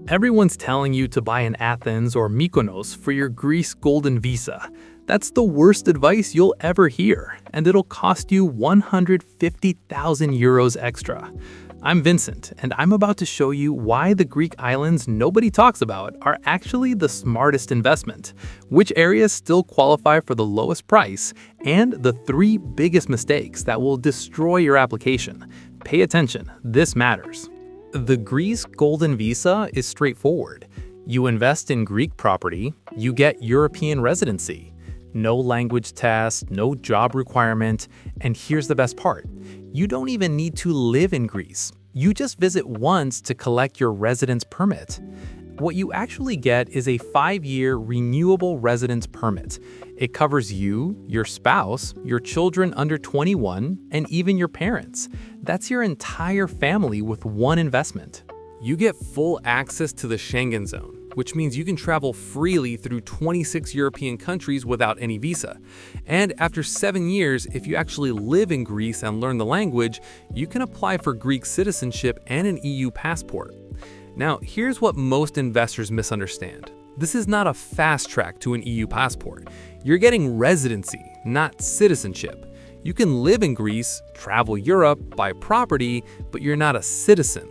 Everyone's telling you to buy in Athens or Mykonos for your Greece Golden Visa. That's the worst advice you'll ever hear, and it'll cost you 150,000 euros extra. I'm Vincent, and I'm about to show you why the Greek islands nobody talks about are actually the smartest investment, which areas still qualify for the lowest price, and the 3 biggest mistakes that will destroy your application. Pay attention, this matters. The Greece Golden Visa is straightforward. You invest in Greek property, you get European residency. No language test, no job requirement, and here's the best part. You don't even need to live in Greece. You just visit once to collect your residence permit. What you actually get is a 5-year renewable residence permit. It covers you, your spouse, your children under 21, and even your parents. That's your entire family with one investment. You get full access to the Schengen zone, which means you can travel freely through 26 European countries without any visa. And after 7 years, if you actually live in Greece and learn the language, you can apply for Greek citizenship and an EU passport. Now, here's what most investors misunderstand. This is not a fast track to an EU passport. You're getting residency, not citizenship. You can live in Greece, travel Europe, buy property, but you're not a citizen.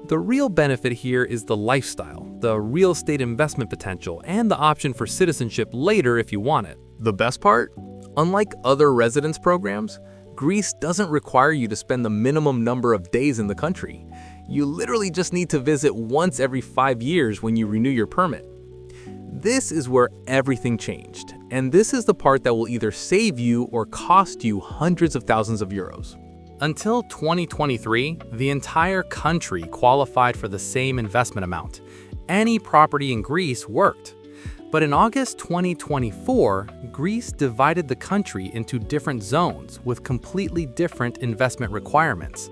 The real benefit here is the lifestyle, the real estate investment potential, and the option for citizenship later if you want it. The best part? Unlike other residence programs, Greece doesn't require you to spend the minimum number of days in the country. You literally just need to visit once every 5 years when you renew your permit. This is where everything changed, and this is the part that will either save you or cost you hundreds of thousands of euros. Until 2023, the entire country qualified for the same investment amount. Any property in Greece worked. But in August 2024, Greece divided the country into different zones with completely different investment requirements.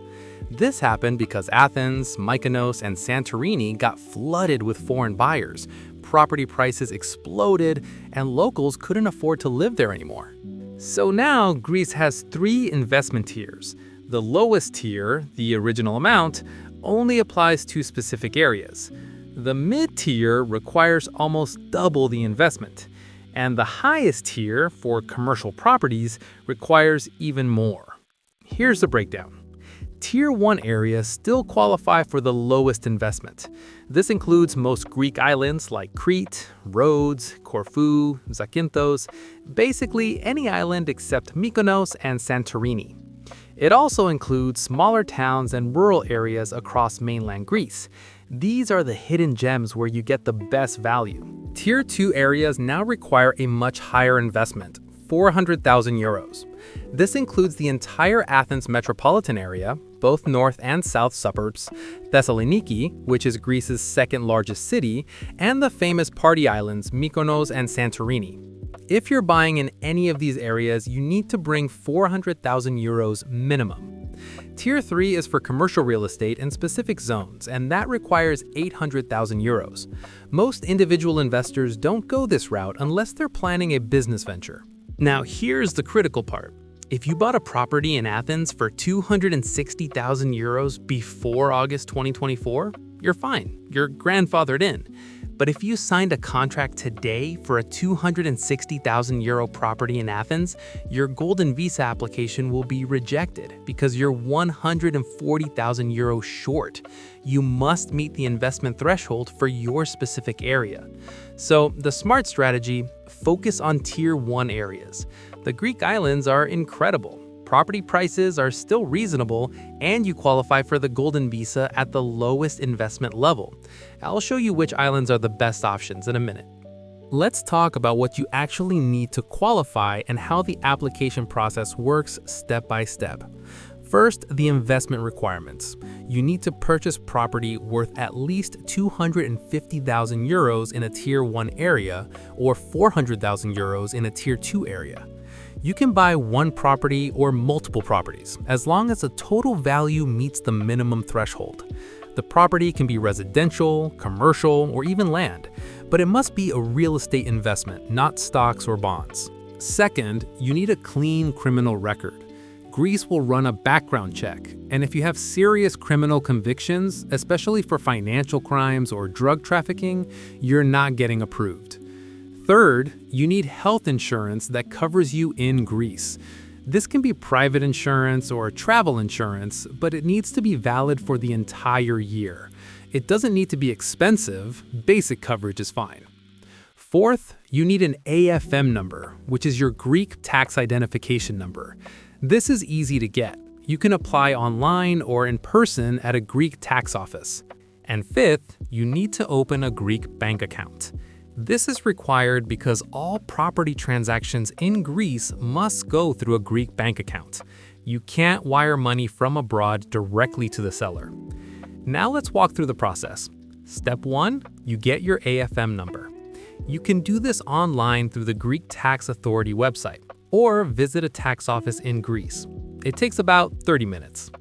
This happened because Athens, Mykonos, and Santorini got flooded with foreign buyers, property prices exploded, and locals couldn't afford to live there anymore. So now Greece has 3 investment tiers. The lowest tier, the original amount, only applies to specific areas. The mid-tier requires almost double the investment. And the highest tier, for commercial properties, requires even more. Here's the breakdown. Tier 1 areas still qualify for the lowest investment. This includes most Greek islands like Crete, Rhodes, Corfu, Zakynthos, basically any island except Mykonos and Santorini. It also includes smaller towns and rural areas across mainland Greece. These are the hidden gems where you get the best value. Tier 2 areas now require a much higher investment, 400,000 euros. This includes the entire Athens metropolitan area, both north and south suburbs, Thessaloniki, which is Greece's second largest city, and the famous party islands Mykonos and Santorini. If you're buying in any of these areas, you need to bring 400,000 euros minimum. Tier 3 is for commercial real estate in specific zones, and that requires 800,000 euros. Most individual investors don't go this route unless they're planning a business venture. Now, here's the critical part. If you bought a property in Athens for 260,000 euros before August 2024, you're fine. You're grandfathered in. But if you signed a contract today for a 260,000 euro property in Athens, your Golden Visa application will be rejected because you're 140,000 euros short. You must meet the investment threshold for your specific area. So the smart strategy, focus on Tier 1 areas. The Greek islands are incredible. Property prices are still reasonable, and you qualify for the Golden Visa at the lowest investment level. I'll show you which islands are the best options in a minute. Let's talk about what you actually need to qualify and how the application process works step by step. First, the investment requirements. You need to purchase property worth at least 250,000 euros in a Tier 1 area or 400,000 euros in a Tier 2 area. You can buy one property or multiple properties, as long as the total value meets the minimum threshold. The property can be residential, commercial, or even land, but it must be a real estate investment, not stocks or bonds. Second, you need a clean criminal record. Greece will run a background check, and if you have serious criminal convictions, especially for financial crimes or drug trafficking, you're not getting approved. Third, you need health insurance that covers you in Greece. This can be private insurance or travel insurance, but it needs to be valid for the entire year. It doesn't need to be expensive, basic coverage is fine. Fourth, you need an AFM number, which is your Greek tax identification number. This is easy to get. You can apply online or in person at a Greek tax office. And fifth, you need to open a Greek bank account. This is required because all property transactions in Greece must go through a Greek bank account. You can't wire money from abroad directly to the seller. Now let's walk through the process. Step 1, you get your AFM number. You can do this online through the Greek Tax Authority website or visit a tax office in Greece. It takes about 30 minutes.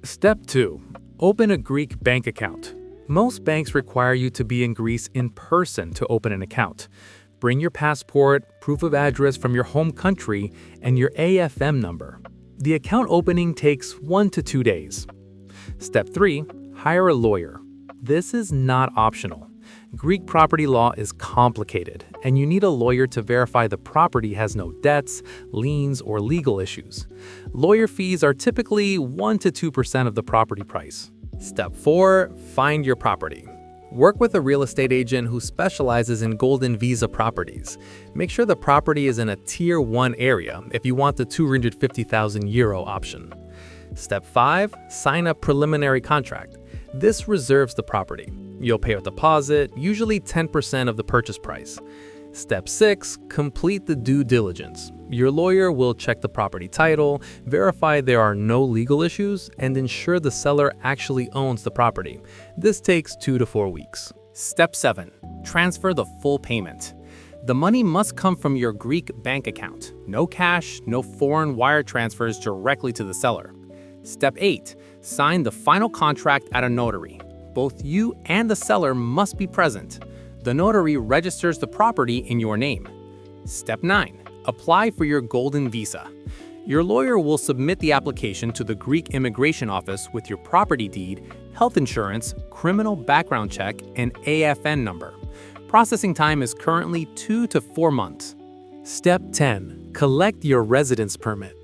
Step 2, open a Greek bank account. Most banks require you to be in Greece in person to open an account. Bring your passport, proof of address from your home country, and your AFM number. The account opening takes 1 to 2 days. Step 3, hire a lawyer. This is not optional. Greek property law is complicated, and you need a lawyer to verify the property has no debts, liens, or legal issues. Lawyer fees are typically 1 to 2% of the property price. Step 4, find your property. Work with a real estate agent who specializes in golden visa properties. Make sure the property is in a Tier 1 area if you want the €250,000 option. Step 5, sign a preliminary contract. This reserves the property. You'll pay a deposit, usually 10% of the purchase price. Step 6, complete the due diligence. Your lawyer will check the property title, verify there are no legal issues, and ensure the seller actually owns the property. This takes 2 to 4 weeks. Step 7, transfer the full payment. The money must come from your Greek bank account. No cash, no foreign wire transfers directly to the seller. Step 8, sign the final contract at a notary. Both you and the seller must be present. The notary registers the property in your name. Step 9, apply for your golden visa. Your lawyer will submit the application to the Greek immigration office with your property deed, health insurance, criminal background check, and AFN number. Processing time is currently 2 to 4 months. Step 10, collect your residence permit.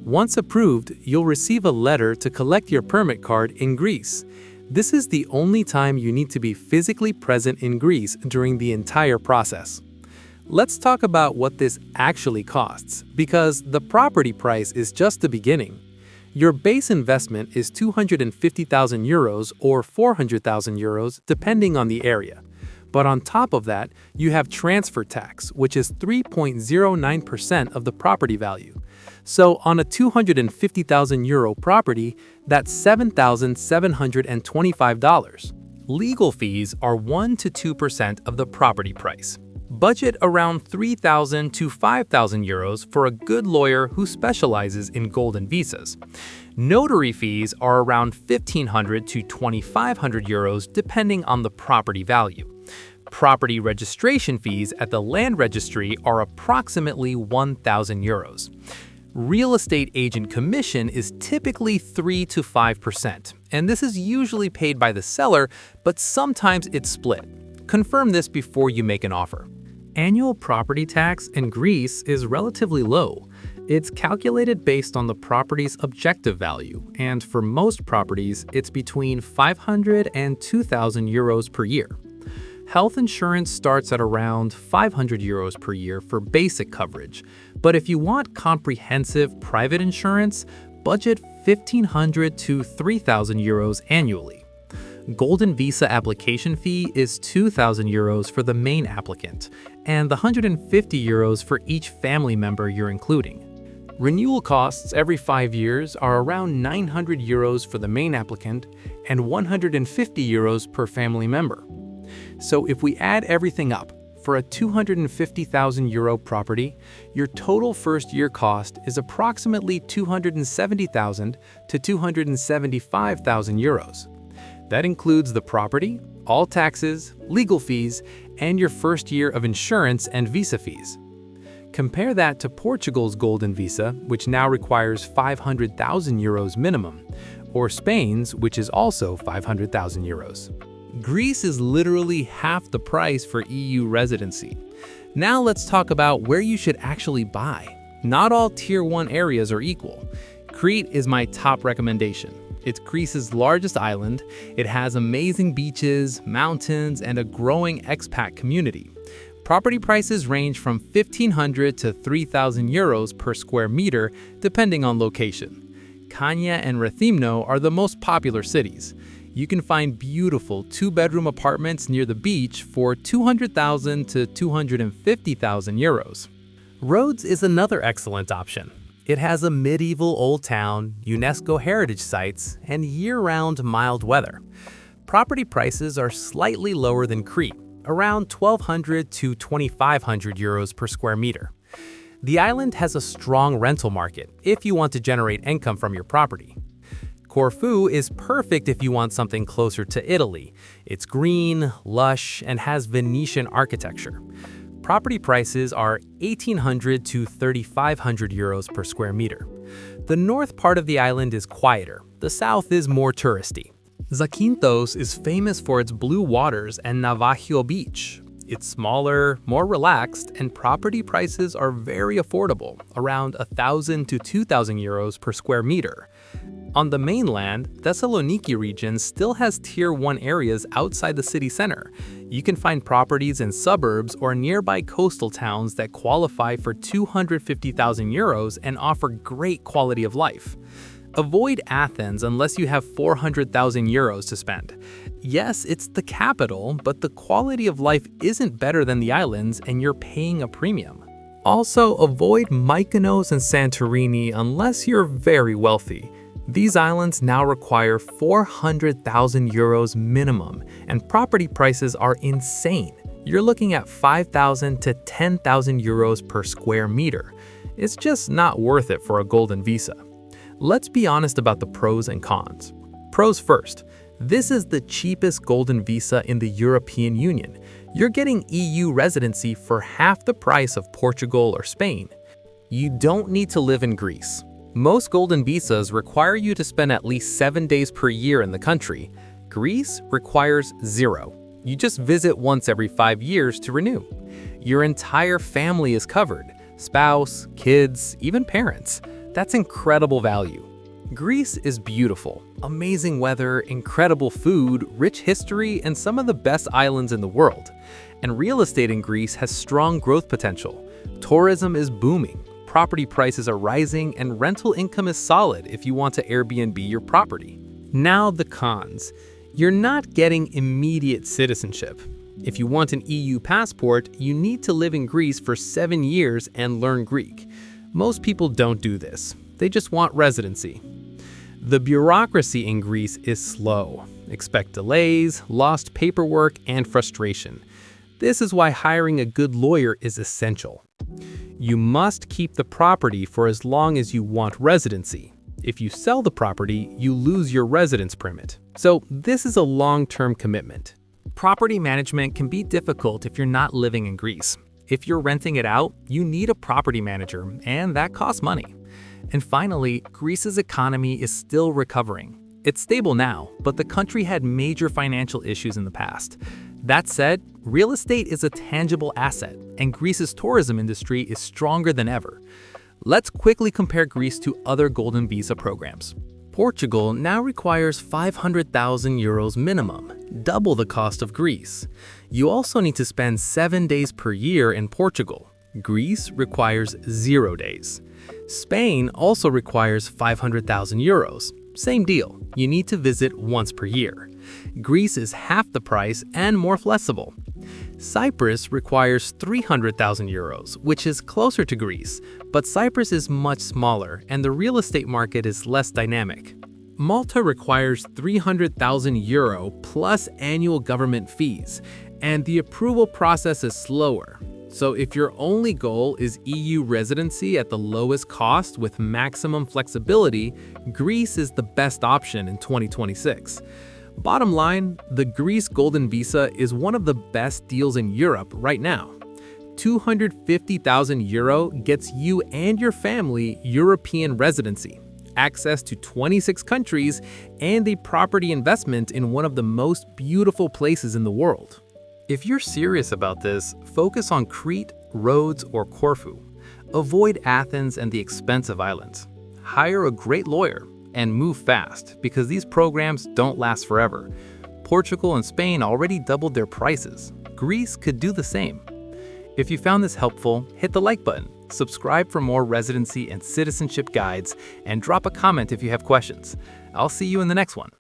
Once approved, you'll receive a letter to collect your permit card in Greece. This is the only time you need to be physically present in Greece during the entire process. Let's talk about what this actually costs, because the property price is just the beginning. Your base investment is €250,000 or €400,000 depending on the area. But on top of that, you have transfer tax, which is 3.09% of the property value. So on a €250,000 property, that's $7,725. Legal fees are 1 to 2% of the property price. Budget around €3,000 to €5,000 for a good lawyer who specializes in golden visas. Notary fees are around €1,500 to €2,500 depending on the property value. Property registration fees at the land registry are approximately €1,000. Real estate agent commission is typically 3 to 5%, and this is usually paid by the seller, but sometimes it's split. Confirm this before you make an offer. Annual property tax in Greece is relatively low. It's calculated based on the property's objective value, and for most properties, it's between €500 and €2,000 per year. Health insurance starts at around €500 per year for basic coverage, but if you want comprehensive private insurance, budget €1,500 to €3,000 annually. Golden visa application fee is €2,000 for the main applicant, and the €150 for each family member you're including. Renewal costs every 5 years are around €900 for the main applicant and €150 per family member. So if we add everything up, for a €250,000 property, your total first-year cost is approximately €270,000 to €275,000. That includes the property, all taxes, legal fees, and your first year of insurance and visa fees. Compare that to Portugal's Golden Visa, which now requires 500,000 euros minimum, or Spain's, which is also 500,000 euros. Greece is literally half the price for EU residency. Now let's talk about where you should actually buy. Not all Tier 1 areas are equal. Crete is my top recommendation. It's Greece's largest island. It has amazing beaches, mountains, and a growing expat community. Property prices range from 1,500 to 3,000 euros per square meter, depending on location. Kania and Rethymno are the most popular cities. You can find beautiful two-bedroom apartments near the beach for 200,000 to 250,000 euros. Rhodes is another excellent option. It has a medieval old town, UNESCO heritage sites, and year-round mild weather. Property prices are slightly lower than Crete, around 1,200 to 2,500 euros per square meter. The island has a strong rental market if you want to generate income from your property. Corfu is perfect if you want something closer to Italy. It's green, lush, and has Venetian architecture. Property prices are 1,800 to 3,500 euros per square meter. The north part of the island is quieter. The south is more touristy. Zakynthos is famous for its blue waters and Navajo Beach. It's smaller, more relaxed, and property prices are very affordable, around 1,000 to 2,000 euros per square meter. On the mainland, Thessaloniki region still has Tier 1 areas outside the city center. You can find properties in suburbs or nearby coastal towns that qualify for 250,000 euros and offer great quality of life. Avoid Athens unless you have 400,000 euros to spend. Yes, it's the capital, but the quality of life isn't better than the islands and you're paying a premium. Also, avoid Mykonos and Santorini unless you're very wealthy. These islands now require 400,000 euros minimum, and property prices are insane. You're looking at 5,000 to 10,000 euros per square meter. It's just not worth it for a golden visa. Let's be honest about the pros and cons. Pros first. This is the cheapest golden visa in the European Union. You're getting EU residency for half the price of Portugal or Spain. You don't need to live in Greece. Most golden visas require you to spend at least 7 days per year in the country. Greece requires 0. You just visit once every 5 years to renew. Your entire family is covered: spouse, kids, even parents. That's incredible value. Greece is beautiful. Amazing weather, incredible food, rich history, and some of the best islands in the world. And real estate in Greece has strong growth potential. Tourism is booming. Property prices are rising, and rental income is solid if you want to Airbnb your property. Now the cons. You're not getting immediate citizenship. If you want an EU passport, you need to live in Greece for 7 years and learn Greek. Most people don't do this. They just want residency. The bureaucracy in Greece is slow. Expect delays, lost paperwork, and frustration. This is why hiring a good lawyer is essential. You must keep the property for as long as you want residency. If you sell the property, you lose your residence permit. So this is a long-term commitment. Property management can be difficult if you're not living in Greece. If you're renting it out, you need a property manager, and that costs money. And finally, Greece's economy is still recovering. It's stable now, but the country had major financial issues in the past. That said, real estate is a tangible asset, and Greece's tourism industry is stronger than ever. Let's quickly compare Greece to other golden visa programs. Portugal now requires 500,000 euros minimum, double the cost of Greece. You also need to spend 7 days per year in Portugal. Greece requires 0 days. Spain also requires 500,000 euros. Same deal, you need to visit once per year. Greece is half the price and more flexible. Cyprus requires 300,000 euros, which is closer to Greece, but Cyprus is much smaller and the real estate market is less dynamic. Malta requires 300,000 euro plus annual government fees, and the approval process is slower. So if your only goal is EU residency at the lowest cost with maximum flexibility, Greece is the best option in 2026. Bottom line, the Greece Golden Visa is one of the best deals in Europe right now. €250,000 gets you and your family European residency, access to 26 countries, and a property investment in one of the most beautiful places in the world. If you're serious about this, focus on Crete, Rhodes, or Corfu. Avoid Athens and the expensive islands. Hire a great lawyer and move fast because these programs don't last forever. Portugal and Spain already doubled their prices. Greece could do the same. If you found this helpful, hit the like button, subscribe for more residency and citizenship guides, and drop a comment if you have questions. I'll see you in the next one.